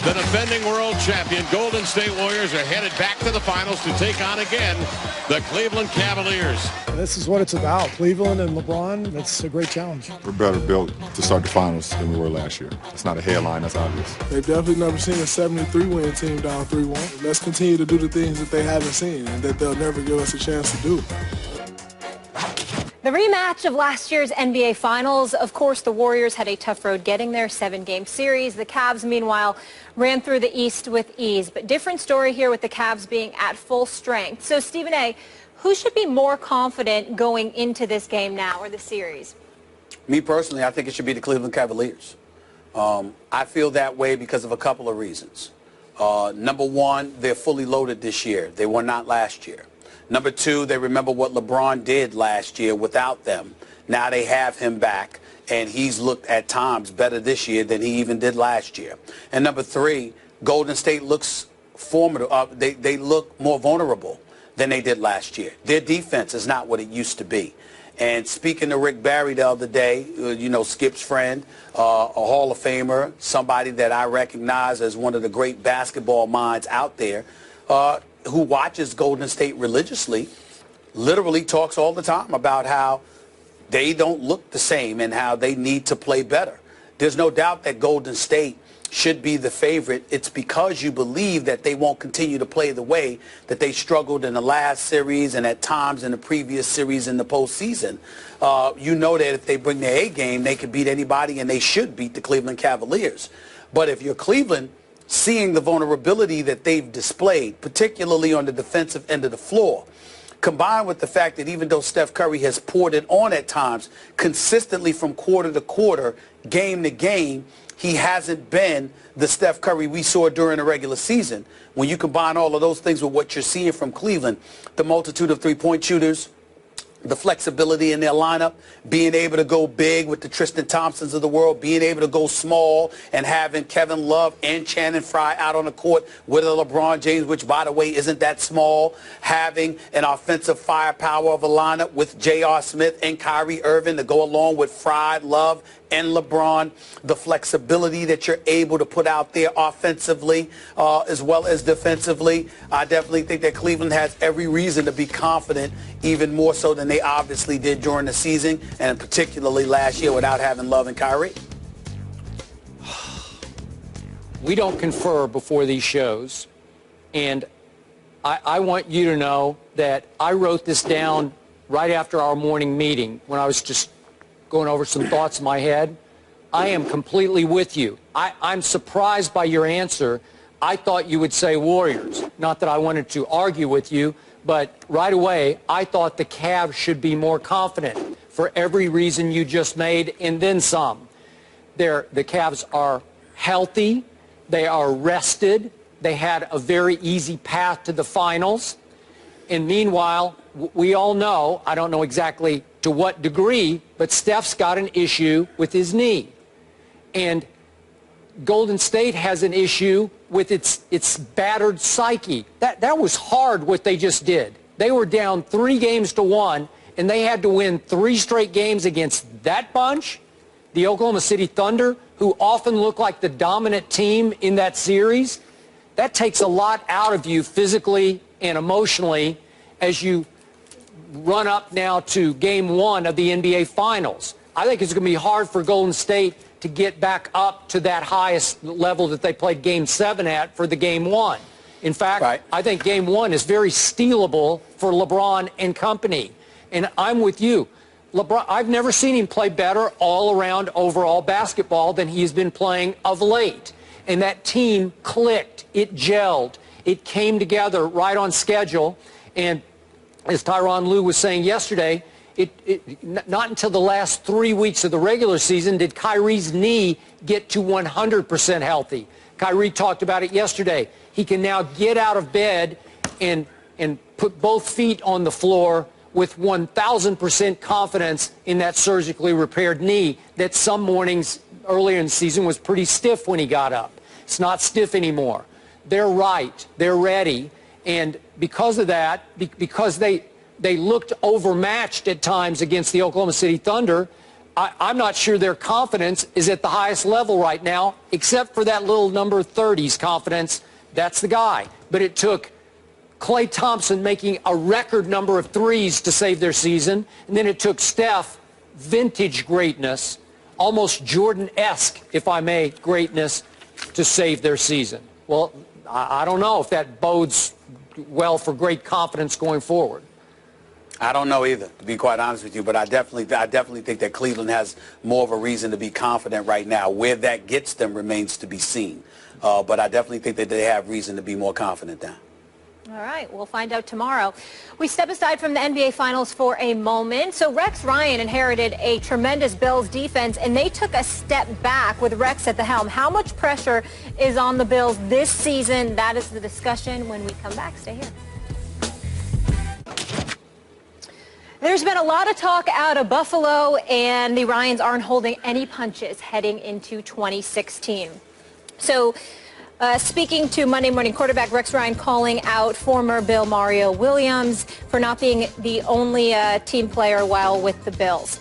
The defending world champion Golden State Warriors are headed back to the finals to take on again the Cleveland Cavaliers. This is what it's about. Cleveland and LeBron, it's a great challenge. We're better built to start the finals than we were last year. It's not a headline, that's obvious. They've definitely never seen a 73-win team down 3-1. Let's continue to do the things that they haven't seen and that they'll never give us a chance to do. The rematch of last year's NBA Finals. Of course, the Warriors had a tough road getting there, 7-game series. The Cavs, meanwhile, ran through the East with ease. But different story here with the Cavs being at full strength. So, Stephen A., who should be more confident going into this game now or the series? Me personally, I think it should be the Cleveland Cavaliers. I feel that way because of a couple of reasons. Number one, they're fully loaded this year. They were not last year. Number two, they remember what LeBron did last year without them. Now they have him back, and he's looked at times better this year than he even did last year. And number three, Golden State looks formidable. They look more vulnerable than they did last year. Their defense is not what it used to be. And speaking to Rick Barry the other day, you know, Skip's friend, a Hall of Famer, somebody that I recognize as one of the great basketball minds out there, who watches Golden State religiously, literally talks all the time about how they don't look the same and how they need to play better. There's no doubt that Golden State should be the favorite. It's because you believe that they won't continue to play the way that they struggled in the last series and at times in the previous series in the postseason. You know that if they bring their A game, they could beat anybody, and they should beat the Cleveland Cavaliers. But if you're Cleveland, seeing the vulnerability that they've displayed, particularly on the defensive end of the floor, combined with the fact that even though Steph Curry has poured it on at times, consistently from quarter to quarter, game to game, he hasn't been the Steph Curry we saw during the regular season. When you combine all of those things with what you're seeing from Cleveland, the multitude of three-point shooters, the flexibility in their lineup, being able to go big with the Tristan Thompsons of the world, being able to go small and having Kevin Love and Channing Frye out on the court with a LeBron James, which, by the way, isn't that small, having an offensive firepower of a lineup with J.R. Smith and Kyrie Irving to go along with Frye, Love, and LeBron, the flexibility that you're able to put out there offensively as well as defensively. I definitely think that Cleveland has every reason to be confident, even more so than they obviously did during the season, and particularly last year without having Love and Kyrie. We don't confer before these shows, and I want you to know that I wrote this down right after our morning meeting when I was just going over some thoughts in my head. I am completely with you. I'm surprised by your answer. I thought you would say Warriors. Not that I wanted to argue with you, but right away, I thought the Cavs should be more confident for every reason you just made, and then some. The Cavs are healthy. They are rested. They had a very easy path to the finals. And meanwhile, we all know, I don't know exactly to what degree, but Steph's got an issue with his knee. And Golden State has an issue with its battered psyche. That was hard what they just did. They were down 3-1, and they had to win 3 straight games against that bunch, the Oklahoma City Thunder, who often look like the dominant team in that series. That takes a lot out of you physically and emotionally as you run up now to Game 1 of the NBA Finals. I think it's going to be hard for Golden State to get back up to that highest level that they played Game 7 at for the Game 1. In fact, I think Game 1 is very stealable for LeBron and company. And I'm with you. LeBron, I've never seen him play better all-around overall basketball than he's been playing of late. And that team clicked. It gelled. It came together right on schedule. And as Tyronn Lue was saying yesterday, not until the last 3 weeks of the regular season did Kyrie's knee get to 100% healthy. Kyrie talked about it yesterday. He can now get out of bed and put both feet on the floor with 1,000% confidence in that surgically repaired knee that some mornings earlier in the season was pretty stiff when he got up. It's not stiff anymore. They're right. They're ready. And because of that, because they looked overmatched at times against the Oklahoma City Thunder, I'm not sure their confidence is at the highest level right now, except for that little number 30's confidence. That's the guy. But it took Klay Thompson making a record number of threes to save their season, and then it took Steph, vintage greatness, almost Jordan-esque, if I may, greatness, to save their season. Well, I don't know if that bodes well for great confidence going forward. I don't know either, to be quite honest with you, but I definitely think that Cleveland has more of a reason to be confident right now. Where that gets them remains to be seen. But I definitely think that they have reason to be more confident now. All right, we'll find out tomorrow. We step aside from the NBA Finals for a moment. So Rex Ryan inherited a tremendous Bills defense, and they took a step back with Rex at the helm. How much pressure is on the Bills this season? That is the discussion when we come back. Stay here. There's been a lot of talk out of Buffalo, and the Ryans aren't holding any punches heading into 2016. So speaking to Monday Morning Quarterback, Rex Ryan calling out former Bill Mario Williams for not being the only team player while with the Bills.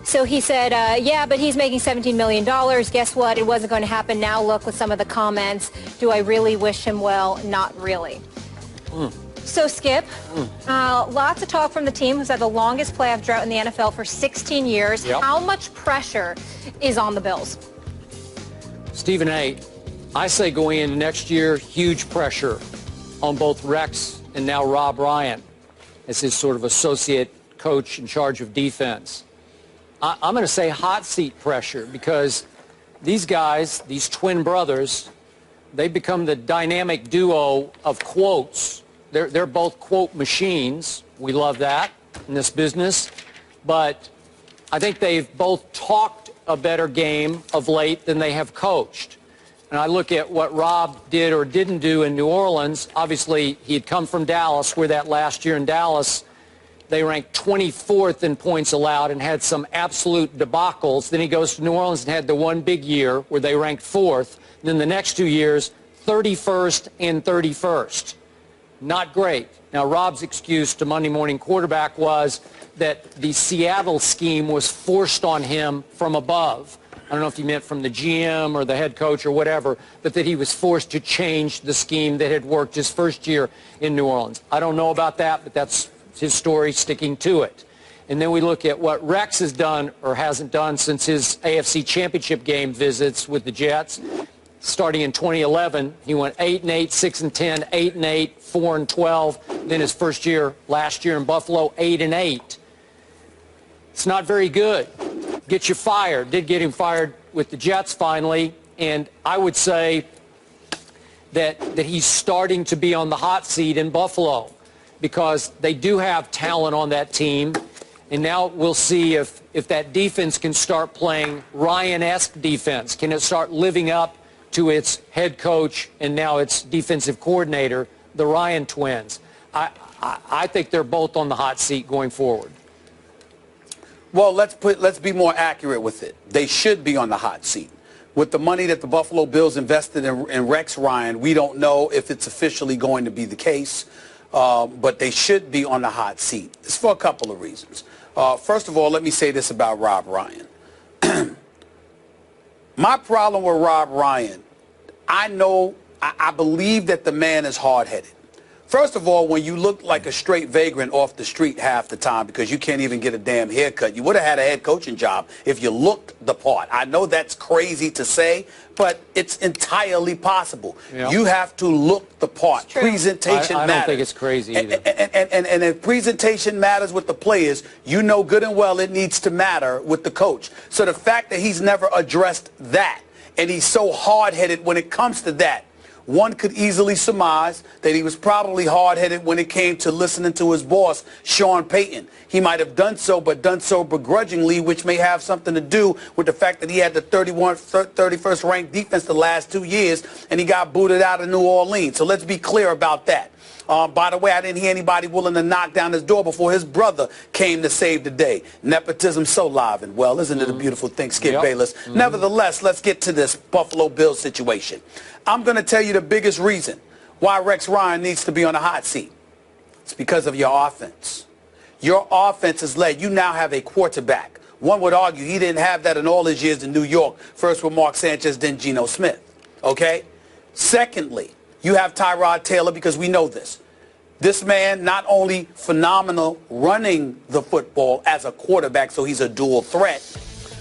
So he said, yeah, but he's making $17 million. Guess what? It wasn't going to happen. Now look with some of the comments. Do I really wish him well? Not really. So, Skip, lots of talk from the team who's had the longest playoff drought in the NFL for 16 years. Yep. How much pressure is on the Bills? Stephen A., I say going into next year, huge pressure on both Rex and now Rob Ryan as his sort of associate coach in charge of defense. I'm going to say hot seat pressure because these guys, these twin brothers, they become the dynamic duo of quotes. They're both quote machines. We love that in this business. But I think they've both talked a better game of late than they have coached. And I look at what Rob did or didn't do in New Orleans. Obviously, he had come from Dallas, where that last year in Dallas, they ranked 24th in points allowed and had some absolute debacles. Then he goes to New Orleans and had the one big year where they ranked 4th. And then the next 2 years, 31st and 31st. Not great. Now, Rob's excuse to Monday Morning Quarterback was that the Seattle scheme was forced on him from above. I don't know if he meant from the GM or the head coach or whatever, but that he was forced to change the scheme that had worked his first year in New Orleans. I don't know about that, but that's his story, sticking to it. And then we look at what Rex has done or hasn't done since his AFC Championship game visits with the Jets. Starting in 2011, he went 8-8, 6-10, 8-8, 4-12. Then his first year, last year in Buffalo, 8-8. It's not very good. Get you fired. Did get him fired with the Jets finally. And I would say that he's starting to be on the hot seat in Buffalo because they do have talent on that team. And now we'll see if that defense can start playing Ryan-esque defense. Can it start living up to its head coach and now its defensive coordinator, the Ryan twins? I think they're both on the hot seat going forward. Well, let's be more accurate with it. They should be on the hot seat. With the money that the Buffalo Bills invested in Rex Ryan, we don't know if it's officially going to be the case, but they should be on the hot seat. It's for a couple of reasons. First of all, let me say this about Rob Ryan. My problem with Rob Ryan, I believe that the man is hard-headed. First of all, when you look like a straight vagrant off the street half the time because you can't even get a damn haircut, you would have had a head coaching job if you looked the part. I know that's crazy to say, but it's entirely possible. Yep. You have to look the part. Presentation matters. I don't think it's crazy either. And if presentation matters with the players, you know good and well it needs to matter with the coach. So the fact that he's never addressed that and he's so hard-headed when it comes to that, one could easily surmise that he was probably hard-headed when it came to listening to his boss, Sean Payton. He might have done so, but done so begrudgingly, which may have something to do with the fact that he had the 31st ranked defense the last 2 years, and he got booted out of New Orleans. So let's be clear about that. By the way, I didn't hear anybody willing to knock down his door before his brother came to save the day. Nepotism so live and well. Isn't it a beautiful thing, Skip Bayless? Nevertheless, let's get to this Buffalo Bills situation. I'm going to tell you the biggest reason why Rex Ryan needs to be on the hot seat. It's because of your offense. Your offense is led. You now have a quarterback One would argue he didn't have that in all his years in New York, first with Mark Sanchez, then Geno Smith. Okay? Secondly, you have Tyrod Taylor, because we know this. This man, not only phenomenal running the football as a quarterback, so he's a dual threat,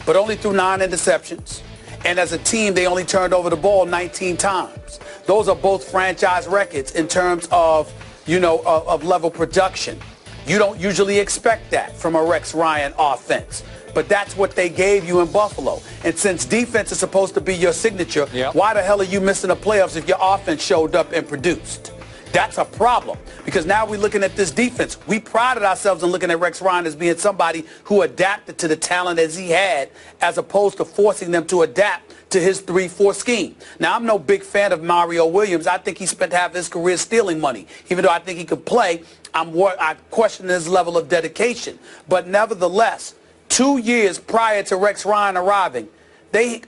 but only threw 9 interceptions. And as a team, they only turned over the ball 19 times. Those are both franchise records in terms of, of level production. You don't usually expect that from a Rex Ryan offense. But that's what they gave you in Buffalo. And since defense is supposed to be your signature, why the hell are you missing the playoffs if your offense showed up and produced? That's a problem, because now we're looking at this defense. We prided ourselves in looking at Rex Ryan as being somebody who adapted to the talent as he had, as opposed to forcing them to adapt to his 3-4 scheme. Now, I'm no big fan of Mario Williams. I think he spent half his career stealing money. Even though I think he could play, I question his level of dedication. But nevertheless, 2 years prior to Rex Ryan arriving, they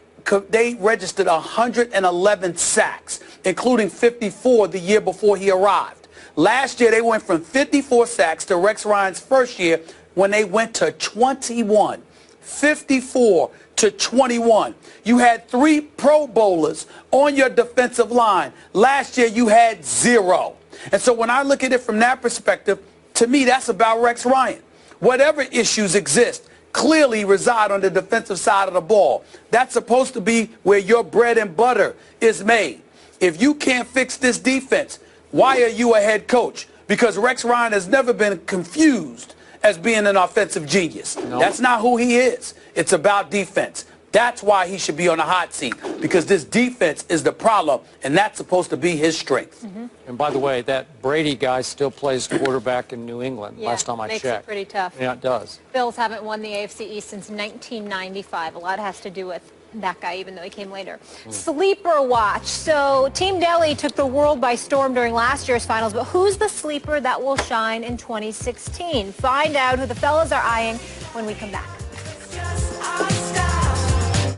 registered 111 sacks, including 54 the year before he arrived. Last year, they went from 54 sacks to Rex Ryan's first year when they went to 21. 54 to 21. You had 3 Pro Bowlers on your defensive line. Last year, you had 0. And so when I look at it from that perspective, to me, that's about Rex Ryan. Whatever issues exist clearly reside on the defensive side of the ball. That's supposed to be where your bread and butter is made. If you can't fix this defense, why are you a head coach? Because Rex Ryan has never been confused as being an offensive genius. That's not who he is. It's about defense. That's why he should be on the hot seat, because this defense is the problem, and that's supposed to be his strength. And by the way, that Brady guy still plays quarterback in New England, last time I checked. Makes it pretty tough. Yeah, it does. Bills haven't won the AFC East since 1995. A lot has to do with that guy, even though he came later. Sleeper watch. So Team Delhi took the world by storm during last year's finals, but who's the sleeper that will shine in 2016? Find out who the fellas are eyeing when we come back.